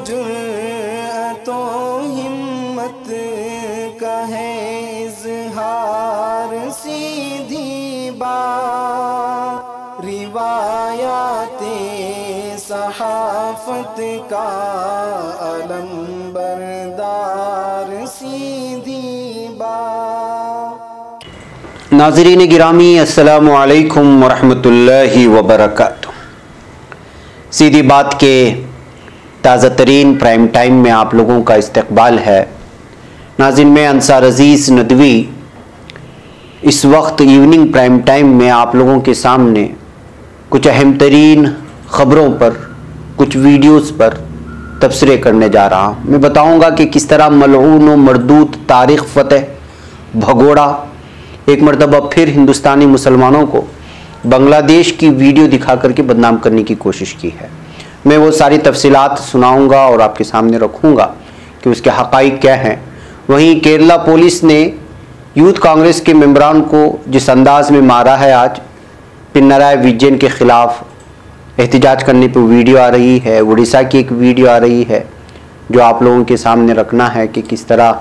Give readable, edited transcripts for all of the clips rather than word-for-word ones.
जुर्अतो हिम्मत का है इज़हार, सीधी बात रिवायाते सहाफत का अलम बरदार, सीधी बात। नाज़रीन गिरामी, अस्सलामु अलैकुम वरहमतुल्लाहि वबरकातुह। सीधी बात के ताज़ा तरीन प्राइम टाइम में आप लोगों का इस्तकबाल है। नाज़रीन, मैं अंसार अज़ीज़ नदवी इस वक्त इवनिंग प्राइम टाइम में आप लोगों के सामने कुछ अहम तरीन ख़बरों पर, कुछ वीडियोस पर तबसरे करने जा रहा हूँ। मैं बताऊँगा कि किस तरह मलऊन व मरदूद तारिक फ़तेह भगोड़ा एक मरतबा फिर हिंदुस्तानी मुसलमानों को बांग्लादेश की वीडियो दिखा करके बदनाम करने की कोशिश की है। मैं वो सारी तफसीलात सुनाऊंगा और आपके सामने रखूंगा कि उसके हक़ाइक़ क्या हैं। वहीं केरला पुलिस ने यूथ कांग्रेस के मेंबरान को जिस अंदाज में मारा है, आज पिनराई विजयन के ख़िलाफ़ एहतजाज करने पर वीडियो आ रही है। उड़ीसा की एक वीडियो आ रही है जो आप लोगों के सामने रखना है कि किस तरह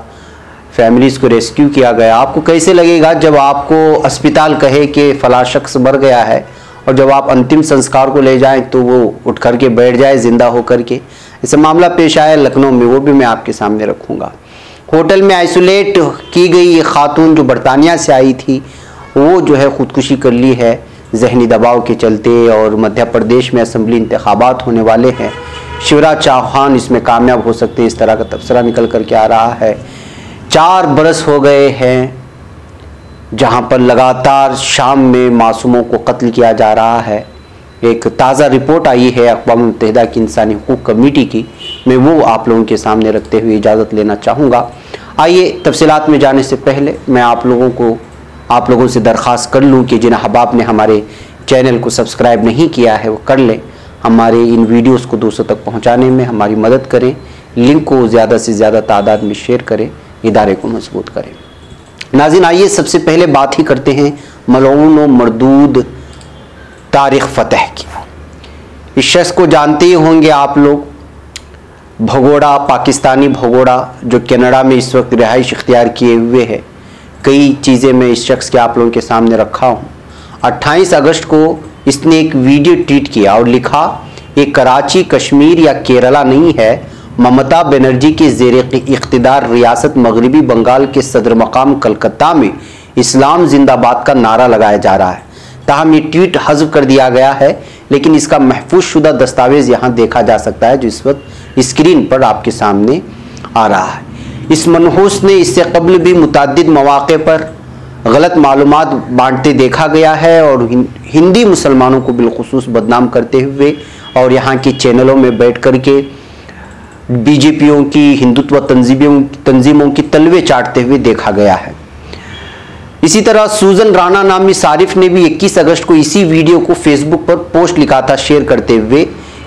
फैमिलीज़ को रेस्क्यू किया गया। आपको कैसे लगेगा जब आपको अस्पताल कहे कि फ़ला शख्स मर गया है और जब आप अंतिम संस्कार को ले जाएं तो वो उठ कर के बैठ जाए ज़िंदा होकर के। ऐसा मामला पेश आया लखनऊ में, वो भी मैं आपके सामने रखूँगा। होटल में आइसोलेट की गई ये खातून जो बरतानिया से आई थी, वो जो है ख़ुदकुशी कर ली है जहनी दबाव के चलते। और मध्य प्रदेश में असम्बली इंतखाबात होने वाले हैं, शिवराज चौहान इसमें कामयाब हो सकते हैं, इस तरह का तबसरा निकल कर के आ रहा है। 4 बरस हो गए हैं जहां पर लगातार शाम में मासूमों को कत्ल किया जा रहा है। एक ताज़ा रिपोर्ट आई है अक़वाम मुत्तहिदा की इंसानी हुकूक़ कमेटी की, मैं वो आप लोगों के सामने रखते हुए इजाज़त लेना चाहूँगा। आइए तफसीलात में जाने से पहले मैं आप लोगों से दरख्वास्त कर लूँ कि जिन अहबाब ने हमारे चैनल को सब्सक्राइब नहीं किया है वो कर लें। हमारे इन वीडियोस को दूसरों तक पहुँचाने में हमारी मदद करें, लिंक को ज़्यादा से ज़्यादा तादाद में शेयर करें, इदारे को मजबूत करें। नाज़रीन, आइए सबसे पहले बात ही करते हैं मलऊन व मरदूद तारिक फ़तेह की। इस शख्स को जानते ही होंगे आप लोग, भगोड़ा, पाकिस्तानी भगोड़ा जो कनाडा में इस वक्त रिहाइश इख्तियार किए हुए है। कई चीज़ें मैं इस शख्स के आप लोगों के सामने रखा हूँ। 28 अगस्त को इसने एक वीडियो ट्वीट किया और लिखा, ये कराची, कश्मीर या केरला नहीं है, ममता बनर्जी के ज़ेर इख्तिदार रियासत मगरबी बंगाल के सदर मकाम कलकत्ता में इस्लाम जिंदाबाद का नारा लगाया जा रहा है। ताहम ये ट्वीट हज़फ कर दिया गया है, लेकिन इसका महफूज शुदा दस्तावेज़ यहाँ देखा जा सकता है जो इस वक्त स्क्रीन पर आपके सामने आ रहा है। इस मनहूस ने इससे कबल भी मुतअद्दिद मौक़े पर गलत मालूमात बांटते देखा गया है और हिंदी मुसलमानों को बिलखुसूस बदनाम करते हुए और यहाँ के चैनलों में बैठ कर के बीजेपियों की, हिंदुत्व तंजीमों की तलवे चाटते हुए देखा गया है। इसी तरह सूजन राणा नामी सारिफ ने भी 21 अगस्त को इसी वीडियो को फेसबुक पर पोस्ट लिखा था शेयर करते हुए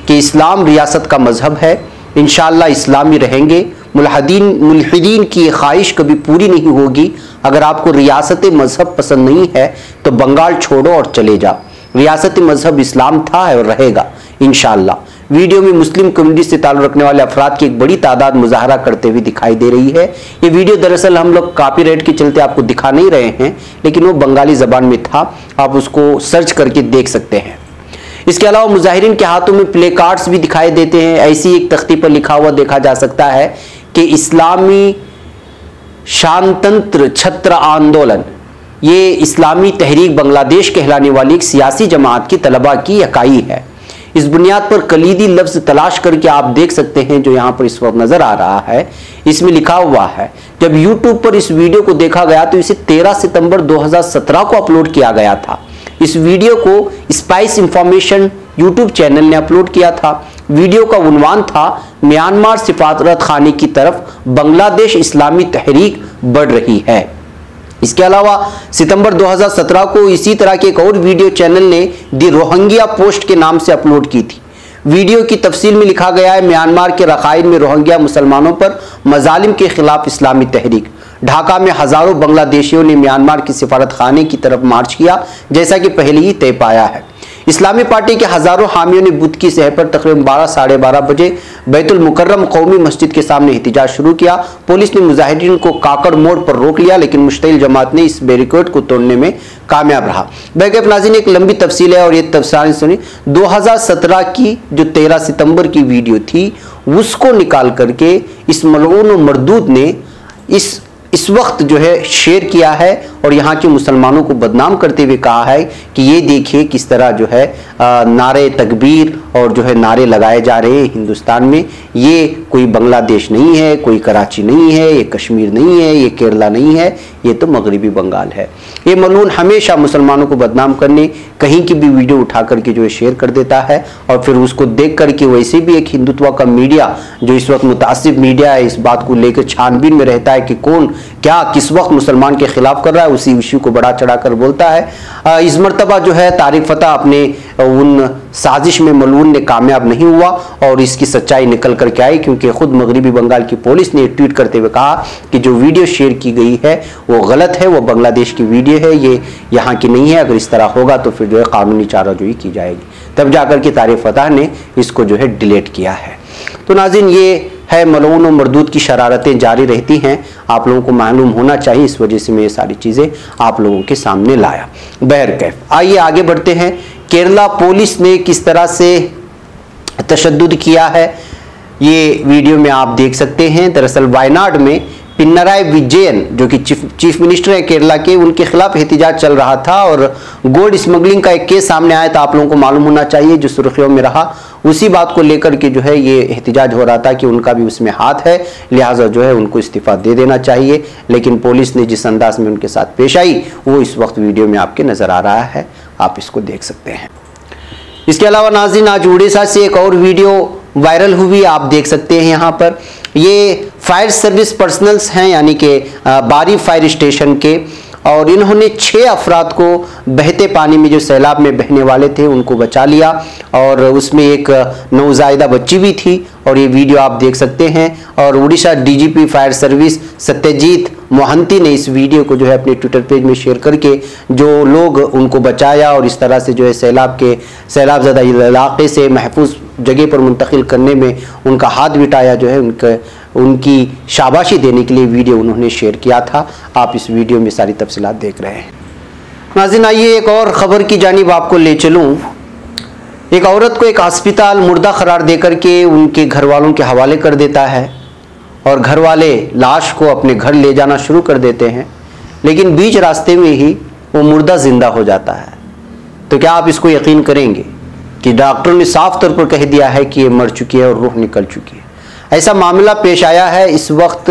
कि इस्लाम रियासत का मजहब है, इंशाअल्लाह इस्लामी रहेंगे। मुल्हिदीन की ये ख्वाहिश कभी पूरी नहीं होगी। अगर आपको रियासत मजहब पसंद नहीं है तो बंगाल छोड़ो और चले जाओ। रियासत मजहब इस्लाम था और रहेगा इंशाअल्लाह। वीडियो में मुस्लिम कम्युनिटी से ताल्लुक़ रखने वाले अफराद की एक बड़ी तादाद मुजाहरा करते हुए दिखाई दे रही है। ये वीडियो दरअसल हम लोग कॉपीराइट के चलते आपको दिखा नहीं रहे हैं, लेकिन वो बंगाली ज़बान में था, आप उसको सर्च करके देख सकते हैं। इसके अलावा मुजाहिरीन के हाथों में प्ले कार्ड्स भी दिखाई देते हैं। ऐसी एक तख्ती पर लिखा हुआ देखा जा सकता है कि इस्लामी शांतंत्र छत्र आंदोलन, ये इस्लामी तहरीक बांग्लादेश कहलाने वाली एक सियासी जमात की तलबा की इकाई है। इस बुनियाद पर कलीदी लफ्ज़ तलाश करके आप देख सकते हैं जो यहाँ पर इस वक्त नज़र आ रहा है। इसमें लिखा हुआ है, जब यूट्यूब पर इस वीडियो को देखा गया तो इसे 13 सितंबर 2017 को अपलोड किया गया था। इस वीडियो को स्पाइस इंफॉर्मेशन यूट्यूब चैनल ने अपलोड किया था। वीडियो का उन्वान था, म्यांमार सिफारत खाने की तरफ बांग्लादेश इस्लामी तहरीक बढ़ रही है। इसके अलावा सितंबर 2017 को इसी तरह के एक और वीडियो चैनल ने दी रोहिंग्या पोस्ट के नाम से अपलोड की थी। वीडियो की तफसील में लिखा गया है, म्यांमार के रखाइन में रोहिंग्या मुसलमानों पर मजालिम के खिलाफ इस्लामी तहरीक। ढाका में हजारों बांग्लादेशियों ने म्यांमार की सिफारत खाने की तरफ मार्च किया, जैसा कि पहले ही तय पाया है। इस्लामी पार्टी के हजारों हामियों ने बुध की सहर पर तकरीबन 12 साढ़े 12 बजे बैतुल मुकर्रम कौमी मस्जिद के सामने एहतिजाज शुरू किया। पुलिस ने मुजाहिदीन को काकड़ मोड़ पर रोक लिया, लेकिन मुश्तइल जमात ने इस बैरिकेड को तोड़ने में कामयाब रहा। बैगैफ नाज़रीन, एक लंबी तफसील है और ये तफसील सुनी। 2017 की जो 13 सितंबर की वीडियो थी उसको निकाल करके इस मलऊन मरदूद ने इस वक्त जो है शेयर किया है और यहाँ के मुसलमानों को बदनाम करते हुए कहा है कि ये देखिए किस तरह जो है नारे तकबीर और जो है नारे लगाए जा रहे हैं हिंदुस्तान में। ये कोई बांग्लादेश नहीं है, कोई कराची नहीं है, ये कश्मीर नहीं है, ये केरला नहीं है, ये तो मगरबी बंगाल है। ये मलून हमेशा मुसलमानों को बदनाम करने कहीं की भी वीडियो उठा करके जो है शेयर कर देता है और फिर उसको देख करके वैसे भी एक हिंदुत्व का मीडिया जो इस वक्त मुतासिब मीडिया है इस बात को लेकर छानबीन में रहता है कि कौन क्या किस वक्त मुसलमान के खिलाफ कर रहा है, उसी इश्यू को बढ़ा चढ़ाकर बोलता है। इस मरतबा जो है तारिक फतह अपने उन साजिश में मलून ने कामयाब नहीं हुआ और इसकी सच्चाई निकल करके आई, क्योंकि खुद मगरबी बंगाल की पुलिस ने ट्वीट करते हुए कहा कि जो वीडियो शेयर की गई है वो गलत है, वो बांग्लादेश की वीडियो है, ये यहाँ की नहीं है। अगर इस तरह होगा तो फिर जो है कानूनी चाराजोई की जाएगी। तब जाकर के तारिक फतह ने इसको जो है डिलीट किया है। तो नाज़रीन, ये है मलऊन और मरदूद की शरारतें जारी रहती हैं, आप लोगों को मालूम होना चाहिए, इस वजह से मैं ये सारी चीज़ें आप लोगों के सामने लाया। बहरकैफ आइए आगे बढ़ते हैं। केरला पुलिस ने किस तरह से तशद्दुद किया है ये वीडियो में आप देख सकते हैं। दरअसल वायनाड में पिनराई विजयन जो कि चीफ मिनिस्टर हैं केरला के, उनके खिलाफ एहतिजाज चल रहा था और गोल्ड स्मगलिंग का एक केस सामने आया था, आप लोगों को मालूम होना चाहिए, जो सुर्खियों में रहा। उसी बात को लेकर के जो है ये एहतिजाज हो रहा था कि उनका भी उसमें हाथ है, लिहाजा जो है उनको इस्तीफा दे देना चाहिए। लेकिन पुलिस ने जिस अंदाज में उनके साथ पेश आई वो इस वक्त वीडियो में आपके नजर आ रहा है, आप इसको देख सकते हैं। इसके अलावा नाज़रीन, आज उड़ीसा से एक और वीडियो वायरल हुई, आप देख सकते हैं यहाँ पर। ये फायर सर्विस पर्सनल्स हैं, यानी कि बारी फायर स्टेशन के, और इन्होंने 6 अफराद को बहते पानी में जो सैलाब में बहने वाले थे उनको बचा लिया और उसमें एक नवजायदा बच्ची भी थी और ये वीडियो आप देख सकते हैं। और Orissa DGP fire service Satyajit Mohanty ने इस वीडियो को जो है अपने ट्विटर पेज में शेयर करके जो लोग उनको बचाया और इस तरह से जो है सैलाबज़दा इलाके से महफूज जगह पर मुंतकिल करने में उनका हाथ बिटाया जो है उनकी शाबाशी देने के लिए वीडियो उन्होंने शेयर किया था। आप इस वीडियो में सारी तफसीलात देख रहे हैं। नाज़रीन, आइए एक और ख़बर की जानिब आपको ले चलूँ। एक औरत को एक अस्पताल मुर्दा करार देकर के उनके घर वालों के हवाले कर देता है और घर वाले लाश को अपने घर ले जाना शुरू कर देते हैं, लेकिन बीच रास्ते में ही वो मुर्दा जिंदा हो जाता है। तो क्या आप इसको यकीन करेंगे कि डॉक्टरों ने साफ तौर पर कह दिया है कि ये मर चुकी है और रूह निकल चुकी है। ऐसा मामला पेश आया है इस वक्त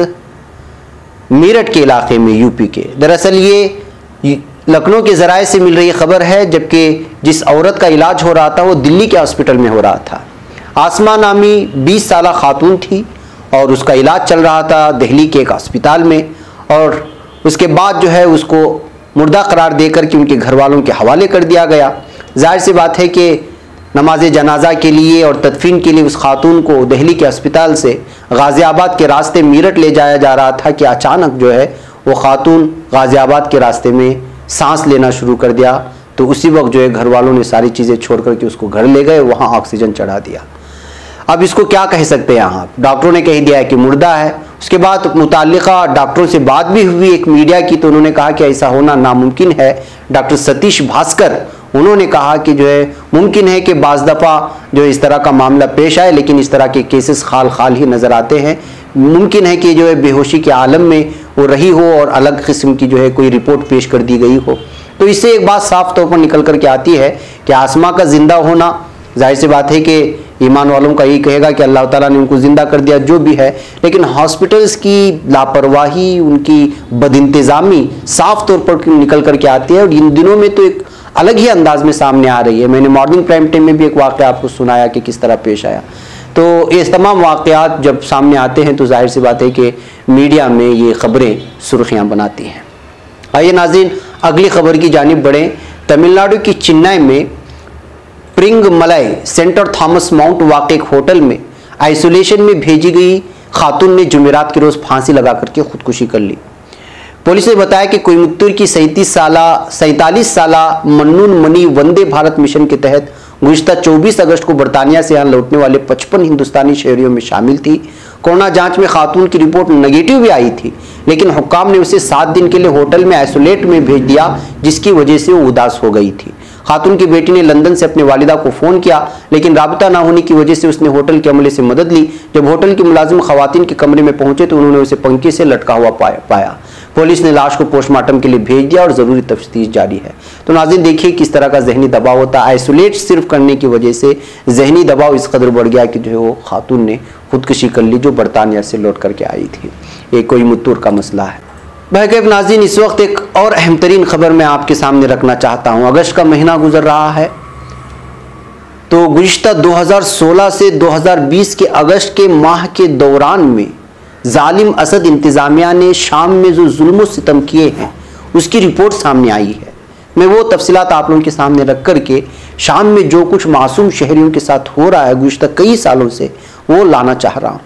मेरठ के इलाके में, यूपी के। दरअसल ये लखनऊ के ज़राए से मिल रही खबर है, जबकि जिस औरत का इलाज हो रहा था वो दिल्ली के हॉस्पिटल में हो रहा था। आसमा नामी 20 साला खातून थी और उसका इलाज चल रहा था दिल्ली के एक अस्पताल में, और उसके बाद जो है उसको मुर्दा करार देकर के उनके घर वालों के हवाले कर दिया गया। जाहिर सी बात है कि नमाज जनाजा के लिए और तदफीन के लिए उस खातून को दिल्ली के अस्पताल से गाज़ियाबाद के रास्ते मेरठ ले जाया जा रहा था कि अचानक जो है वो खातून गाज़ियाबाद के रास्ते में सांस लेना शुरू कर दिया। तो उसी वक्त जो है घर वालों ने सारी चीज़ें छोड़ करके उसको घर ले गए, वहाँ ऑक्सीजन चढ़ा दिया। अब इसको क्या कह सकते हैं आप, डॉक्टरों ने कह दिया है कि मुर्दा है। उसके बाद मुताल्लिका डॉक्टरों से बात भी हुई एक मीडिया की, तो उन्होंने कहा कि ऐसा होना नामुमकिन है। डॉक्टर सतीश भास्कर उन्होंने कहा कि जो है मुमकिन है कि बाज़ दफ़ा जो इस तरह का मामला पेश आए, लेकिन इस तरह के केसेस खाल खाल ही नज़र आते हैं। मुमकिन है कि जो है बेहोशी के आलम में वो रही हो और अलग किस्म की जो है कोई रिपोर्ट पेश कर दी गई हो। तो इससे एक बात साफ तौर पर निकल कर के आती है कि आसमा का ज़िंदा होना, जाहिर सी बात है कि ईमान वालों का यही कहेगा कि अल्लाह ताला ने उनको ज़िंदा कर दिया जो भी है, लेकिन हॉस्पिटल्स की लापरवाही, उनकी बदइंतज़ामी साफ तौर पर निकल कर के आती है और इन दिनों में तो एक अलग ही अंदाज में सामने आ रही है। मैंने मॉर्निंग प्राइम टाइम में भी एक वाक़या आपको सुनाया कि किस तरह पेश आया। तो ये तमाम वाक़यात जब सामने आते हैं तो जाहिर सी बात है कि मीडिया में ये ख़बरें सुर्खियाँ बनाती हैं। आइए नाज़रीन, अगली खबर की जानिब बढ़ें। तमिलनाडु की चेन्नई में प्रिंगमलाई सेंटर थॉमस माउंट वाक़ एक होटल में आइसोलेशन में भेजी गई खातून ने जुमेरात के रोज़ फांसी लगा करके खुदकुशी कर ली। पुलिस ने बताया कि कोयमुत्तूर की 47 साला मन्नून मनी वंदे भारत मिशन के तहत गुज़िश्ता 24 अगस्त को बरतानिया से यहाँ लौटने वाले 55 हिंदुस्तानी शहरियों में शामिल थी। कोरोना जांच में खातून की रिपोर्ट नेगेटिव भी आई थी, लेकिन हुक्काम ने उसे 7 दिन के लिए होटल में आइसोलेट में भेज दिया, जिसकी वजह से वो उदास हो गई थी। खातून की बेटी ने लंदन से अपने वालिदा को फोन किया, लेकिन राबता ना होने की वजह से उसने होटल के अमले से मदद ली। जब होटल की मुलाजिम खवातीन के कमरे में पहुंचे तो उन्होंने उसे पंखे से लटका हुआ पाया। पुलिस ने लाश को पोस्टमार्टम के लिए भेज दिया और जरूरी तफ्तीश जारी है। तो नाज़रीन देखिए किस तरह का जहनी दबाव होता है। आइसोलेट सिर्फ करने की वजह से जहनी दबाव इस कदर बढ़ गया कि जो है वो खातून ने खुदकुशी कर ली, जो बरतानिया से लौट करके आई थी। ये कोयमुत्तूर का मसला है। बहरकैफ नाज़रीन, इस वक्त एक और अहम तरीन खबर मैं आपके सामने रखना चाहता हूँ। अगस्त का महीना गुजर रहा है, तो गुज़िश्ता 2016 से 2020 के अगस्त के माह के दौरान में जालिम असद इंतज़ामिया ने शाम में जो जुल्म सितम किए हैं उसकी रिपोर्ट सामने आई है। मैं वो तफसीलात आप लोगों के सामने रख करके शाम में जो कुछ मासूम शहरियों के साथ हो रहा है गुज़िश्ता कई सालों से, वो लाना चाह रहा हूँ।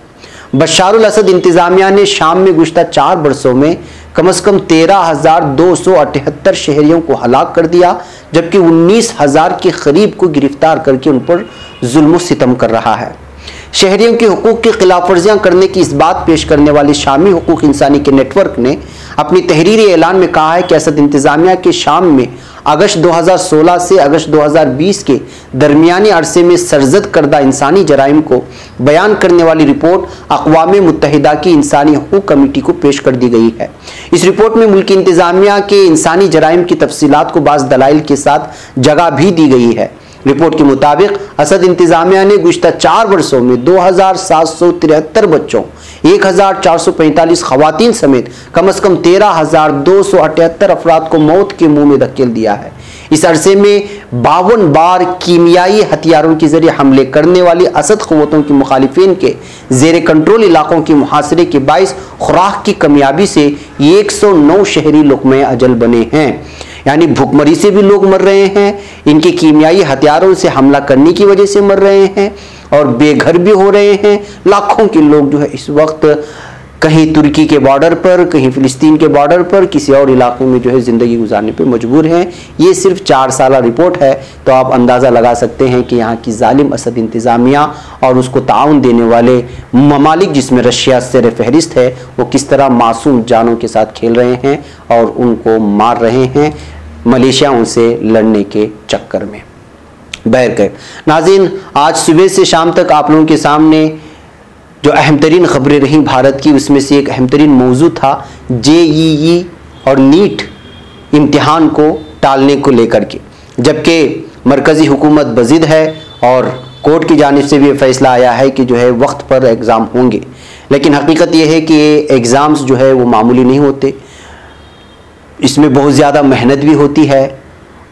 बशारुल असद इंतज़ामिया ने शाम में गुज़िश्ता 4 बरसों में कम से कम 13,278 शहरियों को हलाक कर दिया, जबकि 19,000 के करीब को गिरफ्तार करके उन पर जुल्म सितम कर रहा है। शहरियों के हुकूक की खिलाफ वर्जियां करने की इस बात पेश करने वाली शामी हुकूक इंसानी के नेटवर्क ने अपनी तहरीरी ऐलान में कहा है कि असद इंतज़ामिया के शाम में अगस्त 2016 से अगस्त 2020 के दरमियानी अरसे में सरजद करदा इंसानी जराइम को बयान करने वाली रिपोर्ट अक़वाम मुत्तहिदा की इंसानी हुकूक कमेटी को पेश कर दी गई है। इस रिपोर्ट में मुल्की इंतज़ामिया के इंसानी जराइम की तफसीलात को बाज़ दलाइल के साथ जगह भी दी गई है। रिपोर्ट के मुताबिक असद इंतज़ामिया ने गुज़िश्ता 4 वर्षों में 2,773 बच्चों, 1,445 खवातीन समेत कम से कम 13,278 अफराद को मौत के मुंह में धकेल दिया है। इस अरसे में 52 बार कीमियाई हथियारों के जरिए हमले करने वाली असद क़ुव्वतों की मुखालिफिन के जेर कंट्रोल इलाकों के मुहासरे के बाइस खुराक की कमियाबी से 109 शहरी लुक़्मे अजल बने हैं। यानी भुखमरी से भी लोग मर रहे हैं, इनके कीमियाई हथियारों से हमला करने की वजह से मर रहे हैं और बेघर भी हो रहे हैं। लाखों के लोग जो है इस वक्त कहीं तुर्की के बॉर्डर पर, कहीं फिलिस्तीन के बॉर्डर पर, किसी और इलाकों में जो है ज़िंदगी गुजारने पर मजबूर हैं। ये सिर्फ 4 साल रिपोर्ट है, तो आप अंदाज़ा लगा सकते हैं कि यहाँ की जालिम असद इंतज़ामिया और उसको ताउन देने वाले ममालिक जिसमें रशिया सर फहरिस्त है, वो किस तरह मासूम जानों के साथ खेल रहे हैं और उनको मार रहे हैं मलेशिया उनसे लड़ने के चक्कर में। बहरकैफ नाज़रीन, आज सुबह से शाम तक आप लोगों के सामने जो अहम तरीन खबरें रहीं भारत की, उसमें से एक अहम तरीन मौजू था JEE और नीट इम्तिहान को टालने को लेकर के, जबकि मरकज़ी हुकूमत बज़िद है और कोर्ट की जानिब से भी ये फैसला आया है कि जो है वक्त पर एग्ज़ाम होंगे। लेकिन हकीकत यह है कि ये एग्ज़ाम्स जो है वो मामूली नहीं होते, इसमें बहुत ज़्यादा मेहनत भी होती है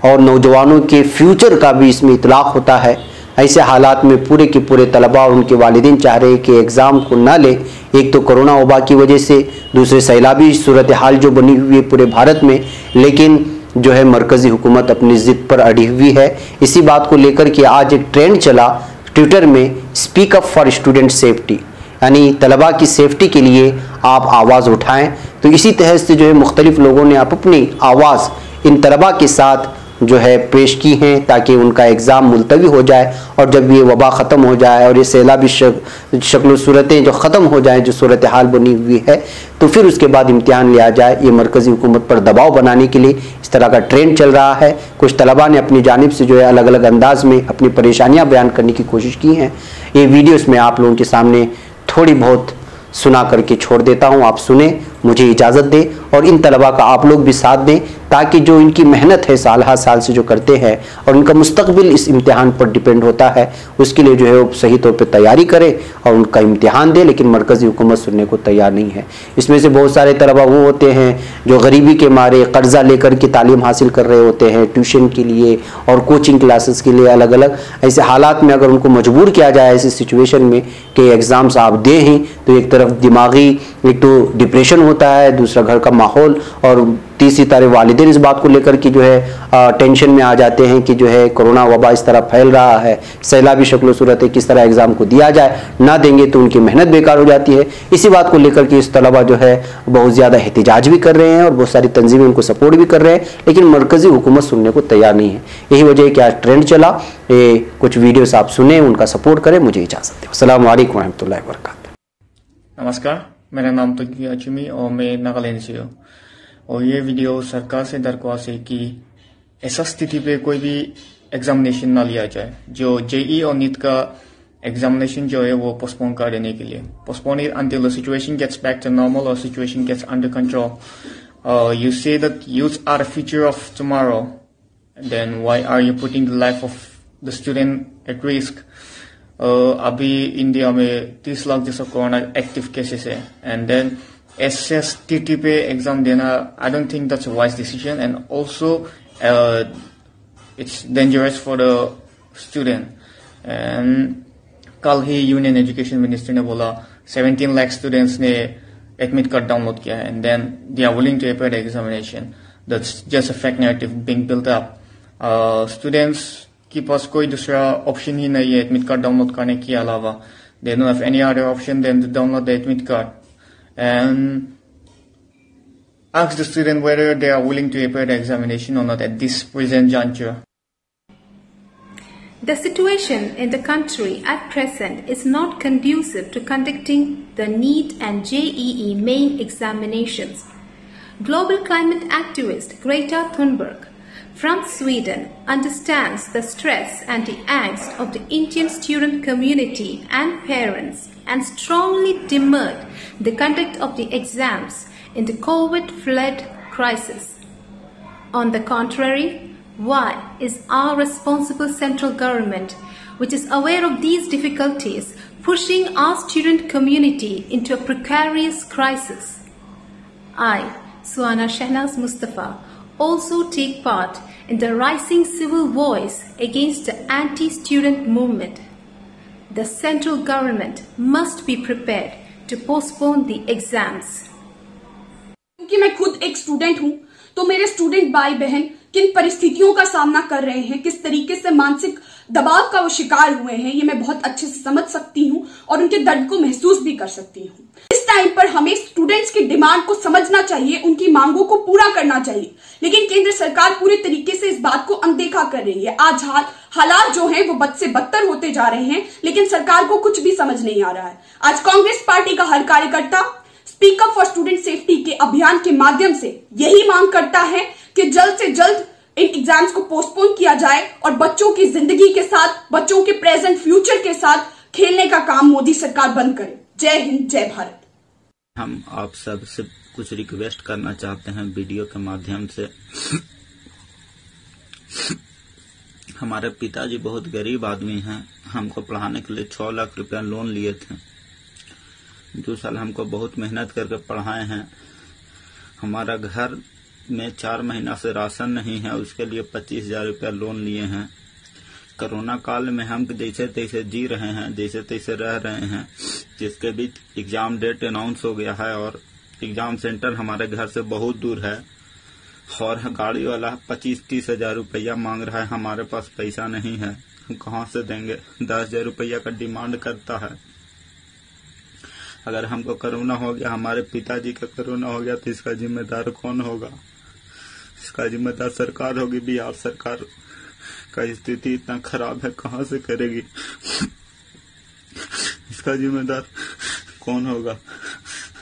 और नौजवानों के फ्यूचर का भी इसमें इतलाक़ होता है। ऐसे हालात में पूरे के पूरे तलबा और उनके वालिदैन चाह रहे हैं कि एग्ज़ाम को ना ले। एक तो कोरोना वबा की वजह से, दूसरे सैलाबी सूरत हाल जो बनी हुई है पूरे भारत में, लेकिन जो है मरकज़ी हुकूमत अपनी ज़िद पर अड़ी हुई है। इसी बात को लेकर के आज एक ट्रेंड चला ट्विटर में, speak up for student safety, यानी तलबा की सेफ्टी के लिए आप आवाज़ उठाएं। तो इसी तहत से जो है मुख्तलिफ लोगों ने अपनी आवाज़ इन तलबा के साथ जो है पेश की हैं ताकि उनका एग्ज़ाम मुलतवी हो जाए और जब ये वबा ख़त्म हो जाए और ये सैलाबी शक्ल सूरतें जो ख़त्म हो जाएं, जो सूरत हाल बनी हुई है, तो फिर उसके बाद इम्तिहान लिया जाए। ये मरकज़ी हुकूमत पर दबाव बनाने के लिए इस तरह का ट्रेंड चल रहा है। कुछ तलबा ने अपनी जानिब से जो है अलग अलग अंदाज में अपनी परेशानियाँ बयान करने की कोशिश की हैं। ये वीडियोज़ में आप लोगों के सामने थोड़ी बहुत सुना करके छोड़ देता हूँ, आप सुने, मुझे इजाज़त दें और इन तलबा का आप लोग भी साथ दें ताकि जो इनकी मेहनत है साल हर साल से जो करते हैं और उनका मुस्तकबिल इस इम्तिहान पर डिपेंड होता है, उसके लिए जो है वो सही तौर पे तैयारी करें और उनका इम्तिहान दे। लेकिन मरकज़ी हुकूमत सुनने को तैयार नहीं है। इसमें से बहुत सारे तलबा वो होते हैं जो गरीबी के मारे कर्जा लेकर के तालीम हासिल कर रहे होते हैं, ट्यूशन के लिए और कोचिंग क्लासेस के लिए अलग अलग। ऐसे हालात में अगर उनको मजबूर किया जाए ऐसी सिचुएशन में कि एग्ज़ाम्स आप दें ही, तो एक तरफ दिमागी एक तो डिप्रेशन होता है, दूसरा घर का माहौल और तीसरी तरफ वालिदैन इस बात को लेकर कि जो है टेंशन में आ जाते हैं कि जो है कोरोना वबा इस तरह फैल रहा है, सैलाबी शक्ल सूरत है, किस तरह एग्जाम को दिया जाए, ना देंगे तो उनकी मेहनत बेकार हो जाती है। इसी बात को लेकर के इस तलबा जो है बहुत ज़्यादा एहतिजाज भी कर रहे हैं और बहुत सारी तंजीमें उनको सपोर्ट भी कर रहे हैं, लेकिन मरकज़ी हुकूमत सुनने को तैयार नहीं है। यही वजह है कि आज ट्रेंड चला। ये कुछ वीडियोस आप सुने, उनका सपोर्ट करें। मुझे इजाज़त दें। अस्सलाम वालेकुम रहमतुल्लाहि व बरकातुहू। नमस्कार, मेरा नाम तोकी अचुमी और मैं नागालैंड से हूँ। और ये वीडियो सरकार से दरख्वास्त है कि ऐसा स्थिति पे कोई भी एग्जामिनेशन ना लिया जाए जो जेई और नीट का एग्जामिनेशन जो है वो पोस्टपोन कर देने के लिए। Postpone it until the situation gets back to normal or situation gets under control. You say that youth are the future of tomorrow, then why are you putting the life of the student at risk? अभी India में 30 लाख जैसा corona active cases है, and then SSTT पे exam देना, I don't think that's a wise decision, and also it's dangerous for the student. And कल ही union education minister ने बोला 17 लाख स्टूडेंट्स ने एडमिट कार्ड डाउनलोड किया है, and then they are willing to appear the examination. That's just a fake narrative being built up. Students के पास कोई दूसरा ऑप्शन ही नहीं है एडमिट कार्ड डाउनलोड करने के अलावा। They don't have any other option then to download the admit card and ask the student whether they are willing to appear the examination or not at this present juncture. The situation in the country at present is not conducive to conducting the NEET and JEE main examinations. Global climate activist Greta Thunberg from Sweden understands the stress and the angst of the Indian student community and parents and strongly demurred the conduct of the exams in the COVID flood crisis. On the contrary, why is our responsible central government, which is aware of these difficulties, pushing our student community into a precarious crisis? I, Suana Shahnaz Mustafa, also take part in the rising civil voice against the anti-student movement. The central government must be prepared to postpone the exams. क्योंकि मैं खुद एक student हूं, तो मेरे student भाई बहन किन परिस्थितियों का सामना कर रहे हैं, किस तरीके से मानसिक दबाव का वो शिकार हुए हैं, ये मैं बहुत अच्छे से समझ सकती हूँ और उनके दर्द को महसूस भी कर सकती हूँ। इस टाइम पर हमें स्टूडेंट्स की डिमांड को समझना चाहिए, उनकी मांगों को पूरा करना चाहिए, लेकिन केंद्र सरकार पूरे तरीके से इस बात को अनदेखा कर रही है। आज हालात जो हैं वो बद से बदतर होते जा रहे हैं, लेकिन सरकार को कुछ भी समझ नहीं आ रहा है। आज कांग्रेस पार्टी का हर कार्यकर्ता speak up for student safety के अभियान के माध्यम से यही मांग करता है कि जल्द से जल्द इन एग्जाम्स को पोस्टपोन किया जाए और बच्चों की जिंदगी के साथ, बच्चों के प्रेजेंट फ्यूचर के साथ खेलने का काम मोदी सरकार बंद करे। जय हिंद, जय भारत। हम आप सब से कुछ रिक्वेस्ट करना चाहते हैं वीडियो के माध्यम से। हमारे पिताजी बहुत गरीब आदमी हैं, हमको पढ़ाने के लिए 6 लाख रुपया लोन लिए थे। 2 साल हमको बहुत मेहनत करके पढ़ाए हैं। हमारा घर में 4 महीना से राशन नहीं है, उसके लिए 25,000 रुपया लोन लिए हैं। कोरोना काल में हम जैसे तैसे जी रहे हैं, जैसे तैसे रह रहे हैं, जिसके बीच एग्जाम डेट अनाउंस हो गया है और एग्जाम सेंटर हमारे घर से बहुत दूर है और गाड़ी वाला 25-30 हजार रुपया मांग रहा है। हमारे पास पैसा नहीं है, हम कहाँ से देंगे? 10,000 रुपया का डिमांड करता है। अगर हमको कोरोना हो गया, हमारे पिताजी का कोरोना हो गया, तो इसका जिम्मेदार कौन होगा? इसका जिम्मेदार सरकार होगी। बिहार सरकार का स्थिति इतना खराब है, कहाँ से करेगी? इसका जिम्मेदार कौन होगा?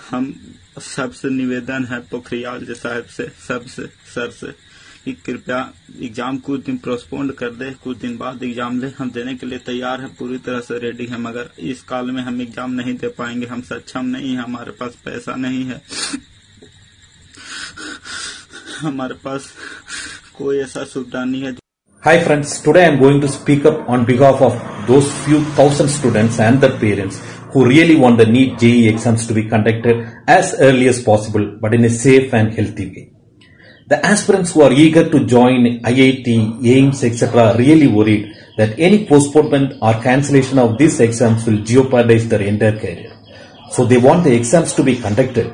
हम सबसे निवेदन है पोखरियाल जी साहब से, सबसे सर से, कि कृपया एग्जाम कुछ दिन पोस्टपोन कर दे, कुछ दिन बाद एग्जाम ले। हम देने के लिए तैयार हैं, पूरी तरह से रेडी हैं, मगर इस काल में हम एग्जाम नहीं दे पाएंगे। हम सक्षम नहीं है, हमारे पास पैसा नहीं है, हमारे पास कोई ऐसा सुविधा नहीं है। Hi friends, today I am going to speak up on behalf of those few thousand students and their parents who really want the NEET JEE exams to be conducted as early as possible but in a safe and healthy way. The aspirants who are eager to join IIT, AIIMS, etc. are really worried that any postponement or cancellation of these exams will jeopardize their entire career. So they want the exams to be conducted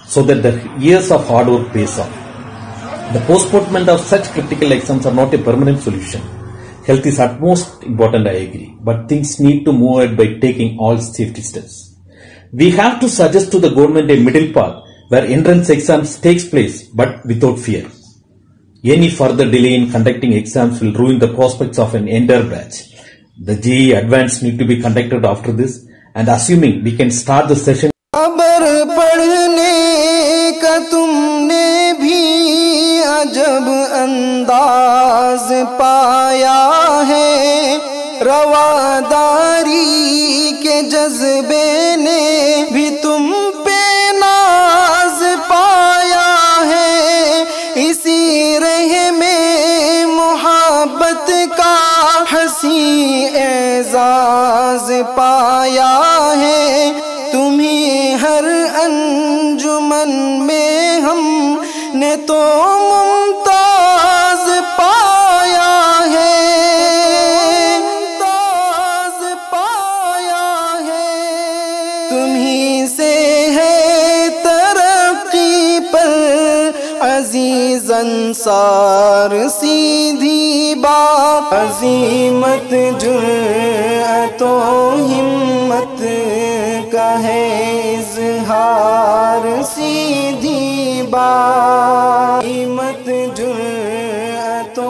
so that the years of hard work pays off. The postponement of such critical exams are not a permanent solution. Health is utmost important, I agree, but things need to move ahead by taking all safety steps. We have to suggest to the government a middle path where entrance exams takes place but without fear. Any further delay in conducting exams will ruin the prospects of an entire batch. The JEE Advanced need to be conducted after this, and assuming we can start the session. खबर पढ़ने का तुमने भी अजब अंदाज पाया है, रवादारी के जज्बे ने भी तुम पे नाज पाया है, इसी रह में मोहब्बत का हंसी एजाज पाया है, तुम्ही हर अंजुमन में हमने तो मुमताज पाया है, मुमताज पाया है, तुम्ही से है तरक्की पर अजीज अंसार सीधी बात, अजीमत जुर्अतो हिम्मत का है इज़हार सीधी बात, अजीमत जुर्अतो